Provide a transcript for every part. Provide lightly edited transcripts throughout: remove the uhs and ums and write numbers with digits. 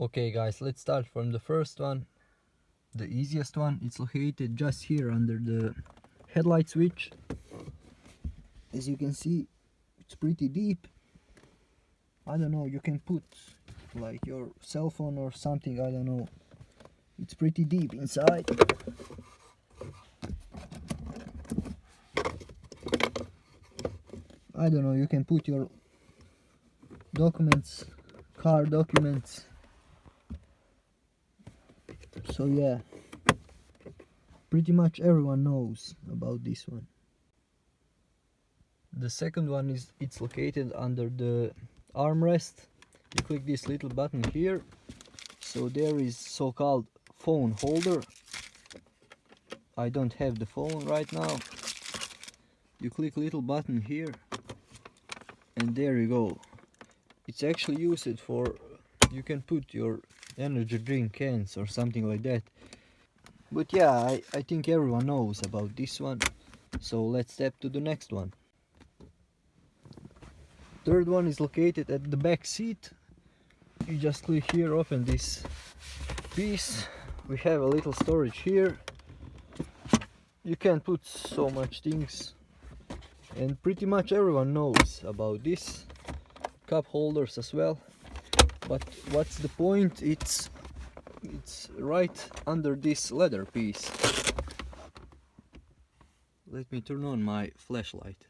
Okay guys, let's start from the first one, the easiest one. It's located just here under the headlight switch. As you can see, it's pretty deep. I don't know, you can put like your cell phone or something, I don't know. It's pretty deep inside. I don't know, you can put your documents, car documents. So yeah, pretty much everyone knows about this one. The second one is, it's located under the armrest. You click this little button here, so there is so-called phone holder. I don't have the phone right now. You click little button here and there you go. It's actually used for, you can put your energy drink cans or something like that. But yeah, I think everyone knows about this one, so let's step to the next one. Third one is located at the back seat. You just click here, open this piece. We have a little storage here. You can put so much things, and pretty much everyone knows about this. Cup holders as well. But what's the point? It's right under this leather piece. Let me turn on my flashlight.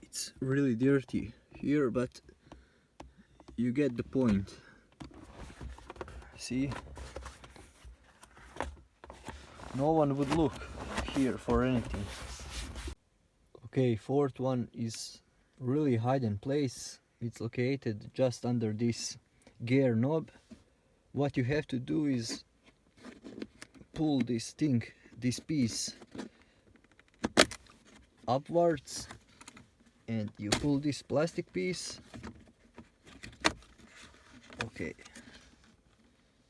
It's really dirty here, but you get the point. See? No one would look here for anything. Okay, fourth one is really hidden place. It's located just under this gear knob. What you have to do is pull this thing, this piece upwards, and you pull this plastic piece. Okay,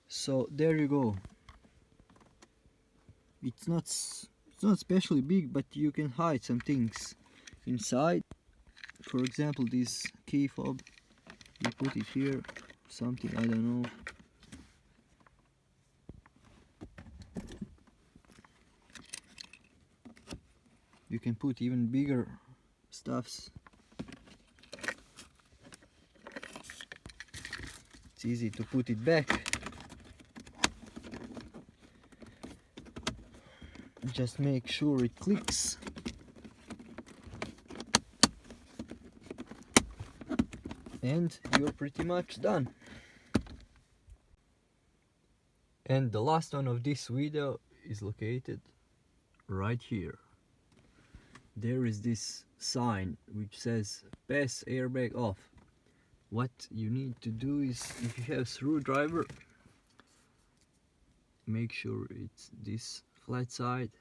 so there you go. It's not especially big, but you can hide some things inside. For example, this key fob, you put it here, something, I don't know. You can put even bigger stuffs. It's easy to put it back. Just make sure it clicks. And you're pretty much done. And the last one of this video is located right here. There is this sign which says pass airbag off. What you need to do is, if you have screwdriver, make sure it's this flat side,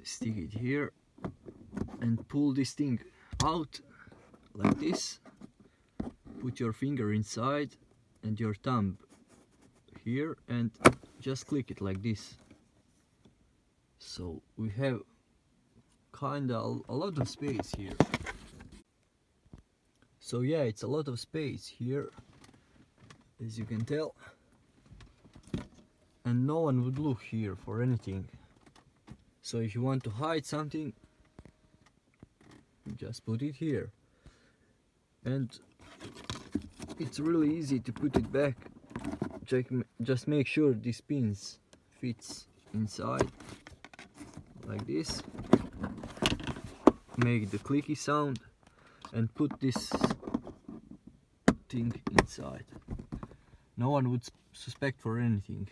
stick it here and pull this thing out like this. Put your finger inside and your thumb here and just click it like this. So we have kinda a lot of space here. So yeah, it's a lot of space here, as you can tell, and no one would look here for anything. So if you want to hide something, just put it here, and it's really easy to put it back. Just make sure this pins fits inside like this. Make the clicky sound and put this thing inside. No one would suspect for anything.